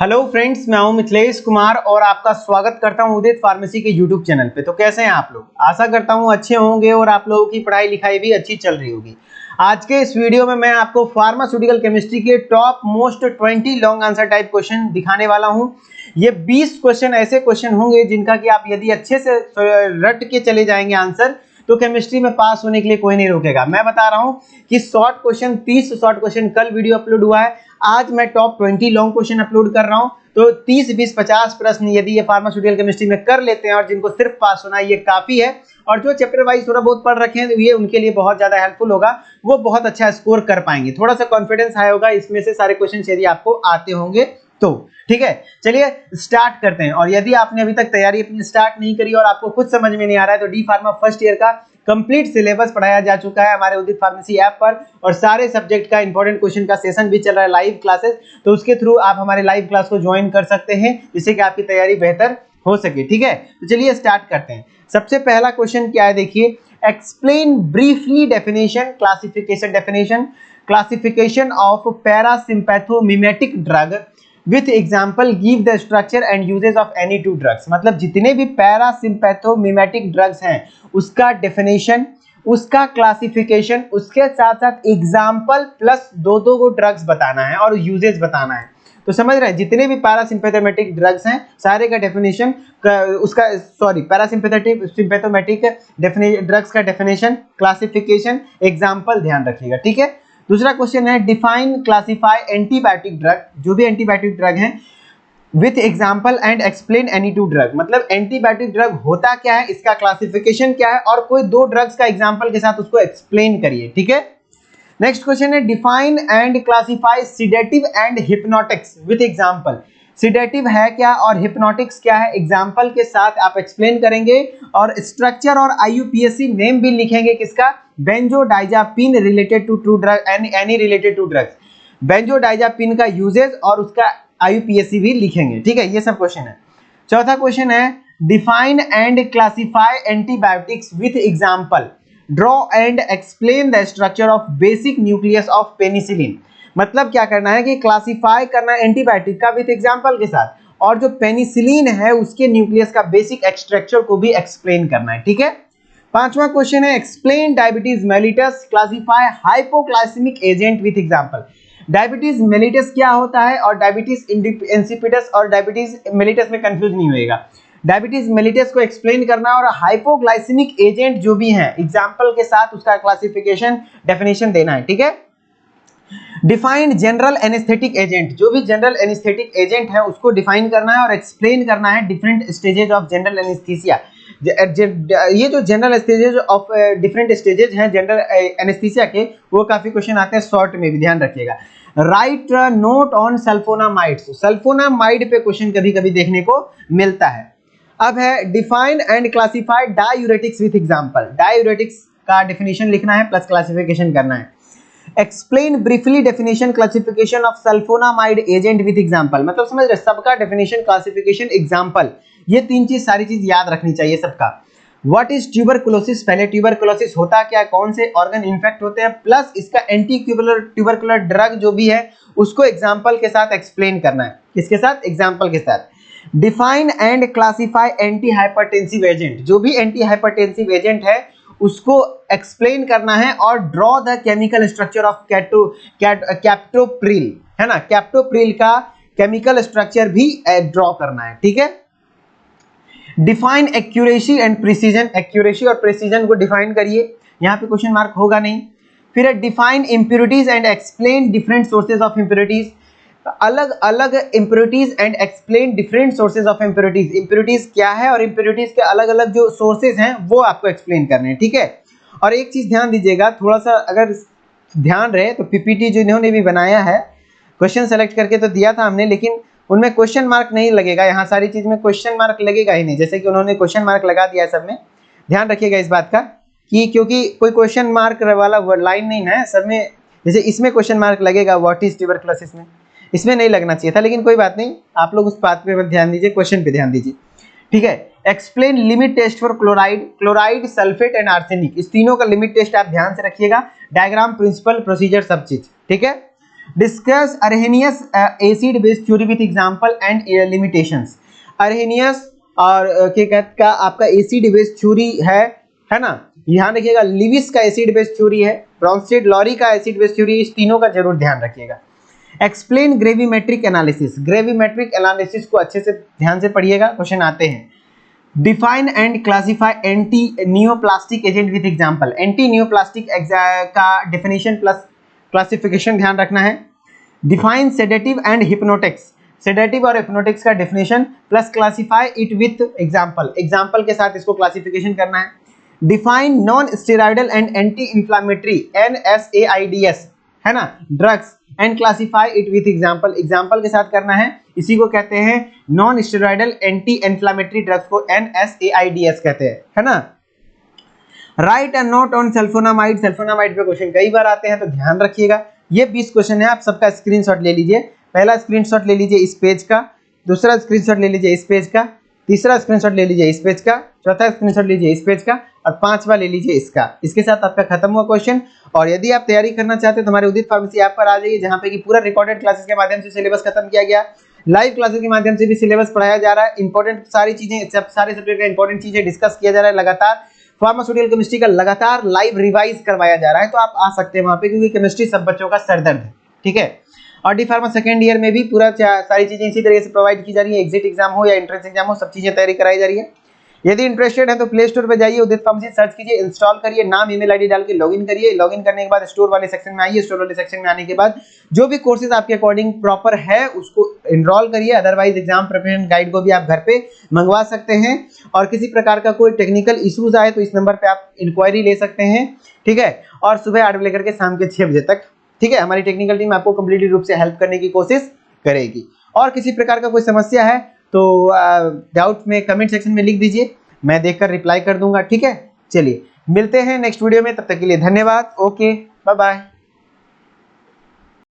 Hello friends, मैं हूं मिथिलेश कुमार और आपका स्वागत करता हूं उदित फार्मेसी के यूट्यूब चैनल पे। तो कैसे हैं आप लोग? आशा करता हूं अच्छे होंगे और आप लोगों की पढ़ाई लिखाई भी अच्छी चल रही होगी। आज के इस वीडियो में मैं आपको फार्मास्यूटिकल केमिस्ट्री के top most 20 long answer type question दिखाने वाला हूं। ये 20 क्वेश्चन ऐसे क्वेश्चन होंगे जिनका कि आप यदि अच्छे से रट के चले जाएंगे आंसर, तो केमिस्ट्री में पास होने के लिए कोई नहीं रोकेगा। मैं बता रहा हूं कि शॉर्ट क्वेश्चन 30 शॉर्ट क्वेश्चन कल वीडियो अपलोड हुआ है, आज मैं टॉप 20 लॉन्ग क्वेश्चन अपलोड कर रहा हूं। तो 30, 20, 50 प्रश्न यदि ये फार्मास्यूटिकल केमिस्ट्री में कर लेते हैं और जिनको सिर्फ पास होना है, ये काफी है। और जो चैप्टर वाइज थोड़ा बहुत पढ़ रखे हैं तो ये उनके लिए बहुत ज्यादा हेल्पफुल होगा, वो बहुत अच्छा स्कोर कर पाएंगे। थोड़ा सा कॉन्फिडेंस हाई होगा इसमें से सारे क्वेश्चन यदि आपको आते होंगे तो। ठीक है, चलिए स्टार्ट करते हैं। और यदि आपने अभी तक तैयारी अपनी स्टार्ट नहीं करी और आपको कुछ समझ में नहीं आ रहा है, तो डी फार्मा फर्स्ट ईयर का कंप्लीट सिलेबस पढ़ाया जा चुका है हमारे उदित फार्मेसी ऐप पर, और सारे सब्जेक्ट का इंपॉर्टेंट क्वेश्चन का सेशन भी चल रहा है, लाइव क्लासेस। तो उसके थ्रू आप हमारे लाइव क्लास को ज्वाइन कर सकते हैं, जिससे कि आपकी तैयारी बेहतर हो सके। ठीक है, तो चलिए स्टार्ट करते हैं। सबसे पहला क्वेश्चन क्या है, देखिए, explain briefly definition, classification of parasympathomimetic drug with example, give the structure and uses of any two drugs. मतलब जितने भी पैरासिम्पैथोमिमेटिक ड्रग्स हैं उसका डेफिनेशन, उसका क्लासिफिकेशन, उसके साथ साथ एग्जाम्पल प्लस दो को ड्रग्स बताना है और यूजेस बताना है। तो समझ रहे हैं, जितने भी पैरासिम्पैथोमेटिक ड्रग्स हैं सारे का डेफिनेशन, उसका पैरासिम्पैथोमेटिक ड्रग्स का डेफिनेशन, क्लासिफिकेशन, एग्जाम्पल ध्यान रखिएगा। ठीक है, दूसरा क्वेश्चन है डिफाइन क्लासिफाई एंटीबायोटिक ड्रग, जो भी एंटीबायोटिक ड्रग हैं, with example and explain any two drug. मतलब एंटीबायोटिक ड्रग होता क्या है, इसका क्लासिफिकेशन क्या है, और कोई दो ड्रग्स का एग्जाम्पल के साथ उसको एक्सप्लेन करिए। ठीक है, नेक्स्ट क्वेश्चन है define and classify sedative and hypnotics with example. Sedative है क्या और हिप्नोटिक्स क्या है, एग्जाम्पल के साथ आप एक्सप्लेन करेंगे, और स्ट्रक्चर और आईयूपीएसी नेम भी लिखेंगे किसका, benzodiazepine related to drug, any related to drugs, benzodiazepine का यूजेस और उसका आईयूपीएसी भी लिखेंगे। ठीक है, ये सब क्वेश्चन है। चौथा क्वेश्चन है define and classify antibiotics with example, draw and explain the structure of basic nucleus of penicillin. मतलब क्या करना है कि क्लासिफाई करना है एंटीबायोटिक का विथ एग्जाम्पल के साथ, और जो पेनिसिलिन है उसके न्यूक्लियस का बेसिक स्ट्रक्चर को भी एक्सप्लेन करना है। ठीक है, पांचवा क्वेश्चन है explain diabetes mellitus, classify hypoglycaemic agent with example. Diabetes mellitus क्या होता है और डायबिटीज इंसिपिडस और डायबिटीज मेलिटस में कंफ्यूज नहीं होएगा। डायबिटीज मेलिटस को एक्सप्लेन करना और हाइपोग्लाइसेमिक एजेंट जो भी है एग्जाम्पल के साथ उसका क्लासिफिकेशन, डेफिनेशन देना है। ठीक है, डिफाइन जनरल एनेस्थेटिक एजेंट, जो भी जनरल एनेस्थेटिक एजेंट है उसको डिफाइन करना है और एक्सप्लेन करना है different stages of general anaesthesia. ये जो general stages of different stages हैं जनरल एनेस्थीसिया के, वो काफी क्वेश्चन आते हैं शॉर्ट में भी, ध्यान रखिएगा। Write note on sulphonamides, sulphonamide पे क्वेश्चन कभी कभी देखने को मिलता है। अब है define and classify diuretics with example, diuretics का डेफिनेशन लिखना है प्लस क्लासिफिकेशन करना है। Explain briefly definition classification of sulphonamide agent with example. मतलब समझ रहे, सबका डेफिनेशन, क्लासिफिकेशन, एग्जाम्पल, ये तीन चीज, सारी चीज याद रखनी चाहिए सबका। व्हाट इज ट्यूबरकुलोसिस, पहले ट्यूबरकुलोसिस होता क्या, कौन से ऑर्गन इन्फेक्ट होते हैं, प्लस इसका एंटी ट्यूबरकुलर ड्रग जो भी है उसको एग्जाम्पल के साथ एक्सप्लेन करना है। किसके साथ, एग्जाम्पल के साथ। Define and classify anti hypertensive agent, जो भी एंटी हाइपरटेंसिव एजेंट है उसको एक्सप्लेन करना है, और draw the chemical structure of captopril, है ना, कैप्टोप्रिल का केमिकल स्ट्रक्चर भी ड्रॉ करना है। ठीक है, define accuracy and precision, accuracy और प्रिसीजन को डिफाइन करिए, यहां पे क्वेश्चन मार्क होगा नहीं। फिर define impurities and explain different sources of impurities, अलग अलग impurities and explain different sources of impurities, impurities क्या है और इंप्योरिटीज के अलग अलग जो सोर्सेज हैं वो आपको एक्सप्लेन करने हैं। ठीक है, और एक चीज ध्यान दीजिएगा, थोड़ा सा अगर ध्यान रहे तो पीपीटी जो इन्होंने भी बनाया है, क्वेश्चन सेलेक्ट करके तो दिया था हमने, लेकिन उनमें क्वेश्चन मार्क नहीं लगेगा, यहाँ सारी चीज में क्वेश्चन मार्क लगेगा ही नहीं, जैसे कि उन्होंने क्वेश्चन मार्क लगा दिया है सब में। ध्यान रखिएगा इस बात का कि क्योंकि कोई क्वेश्चन मार्क वाला लाइन नहीं है सब में, जैसे इसमें क्वेश्चन मार्क लगेगा व्हाट इज ट्यूबरकुलोसिस में, इसमें नहीं लगना चाहिए था, लेकिन कोई बात नहीं, आप लोग उस बात पे ध्यान दीजिए, क्वेश्चन पे ध्यान दीजिए। ठीक है, explain limit test for chloride, chloride, sulphate and arsenic, इस तीनों का लिमिट टेस्ट आप ध्यान से रखिएगा, डायग्राम, प्रिंसिपल, प्रोसीजर, सब चीज। ठीक है, discuss Arrhenius acid base theory with example and limitations. Arrhenius और का आपका एसिड बेस थ्योरी है ना, ध्यान रखिएगा। लिविस का एसिड बेस थ्योरी है, ब्रॉन्स्टेड लॉरी का एसिड बेस थ्योरी, इस तीनों का जरूर ध्यान रखिएगा। Explain gravimetric analysis, gravimetric analysis को अच्छे से ध्यान से पढ़िएगा, क्वेश्चन आते हैं। Define and classify anti neoplastic agent with example. Anti neoplastic का डेफिनेशन प्लस क्लासिफिकेशन ध्यान रखना है। Define sedative and hypnotics, sedative और हिप्नोटिक्स का definition plus classify it with example, example के साथ इसको क्लासिफिकेशन करना है। Define non steroidal and anti inflammatory NSAIDs है ना drugs and classify it with example, example के साथ करना है। इसी को कहते हैं non steroidal anti inflammatory drugs को NSAIDs कहते हैं, है ना। Write and note on sulphonamide, sulphonamide पे क्वेश्चन कई बार आते हैं तो ध्यान रखिएगा। ये 20 क्वेश्चन है, आप सबका स्क्रीनशॉट ले लीजिए। पहला स्क्रीनशॉट ले लीजिए इस पेज का, दूसरा स्क्रीनशॉट ले लीजिए इस पेज का, तीसरा स्क्रीनशॉट ले लीजिए इस पेज का, चौथा स्क्रीनशॉट लीजिए इस पेज का और पांचवा ले लीजिए इसका। इसके साथ आपका खत्म हुआ क्वेश्चन। और यदि आप तैयारी करना चाहते हैं तो हमारे उदित फार्मेसी ऐप पर आ जाइए, जहां पे कि पूरा रिकॉर्डेड क्लासेस के माध्यम से सिलेबस खत्म किया गया, लाइव क्लासेस के माध्यम से भी सिलेबस पढ़ाया जा रहा है। इंपॉर्टेंट सारी चीजें, सारे सब्जेक्ट का इंपॉर्टेंट चीजें डिस्कस किया जा रहा है लगातार। फार्मास्यूटिकल केमिस्ट्री का लगातार लाइव रिवाइज करवाया जा रहा है, तो आप आ सकते हैं वहां पे, क्योंकि केमिस्ट्री सब बच्चों का सरदर्द है, ठीक है। और डी फार्मा सेकंड ईयर में भी पूरा सारी चीजें इसी तरीके से प्रोवाइड की जा रही है, एग्जिट एग्जाम हो या एंट्रेंस एग्जाम हो, सब चीजें तैयारी कराई जा रही है। यदि इंटरेस्टेड है तो प्ले स्टोर पे जाइए, उदित फार्मेसी सर्च कीजिए, इंस्टॉल करिए, नाम ईमेल आईडी डाल के लॉगिन करिए। लॉगिन करने के बाद स्टोर वाले सेक्शन में आइए, स्टोर वाले सेक्शन में आने के बाद जो भी कोर्सेज आपके अकॉर्डिंग प्रॉपर है उसको एनरोल करिए। अदरवाइज एग्जाम प्रिपरेशन गाइड को भी आप घर पे मंगवा सकते हैं। और किसी प्रकार का कोई टेक्निकल इश्यूज आए तो इस नंबर पे आप इंक्वायरी ले सकते हैं, ठीक है। और सुबह 8 बजे लेकर के शाम के 6 बजे तक, ठीक है, हमारी टेक्निकल टीम आपको कंप्लीटली रूप से हेल्प करने की कोशिश करेगी। और किसी प्रकार का कोई समस्या है तो डाउट में कमेंट सेक्शन में लिख दीजिए, मैं देखकर रिप्लाई कर दूंगा, ठीक है। चलिए मिलते हैं नेक्स्ट वीडियो में, तब तक के लिए धन्यवाद। Okay, bye bye.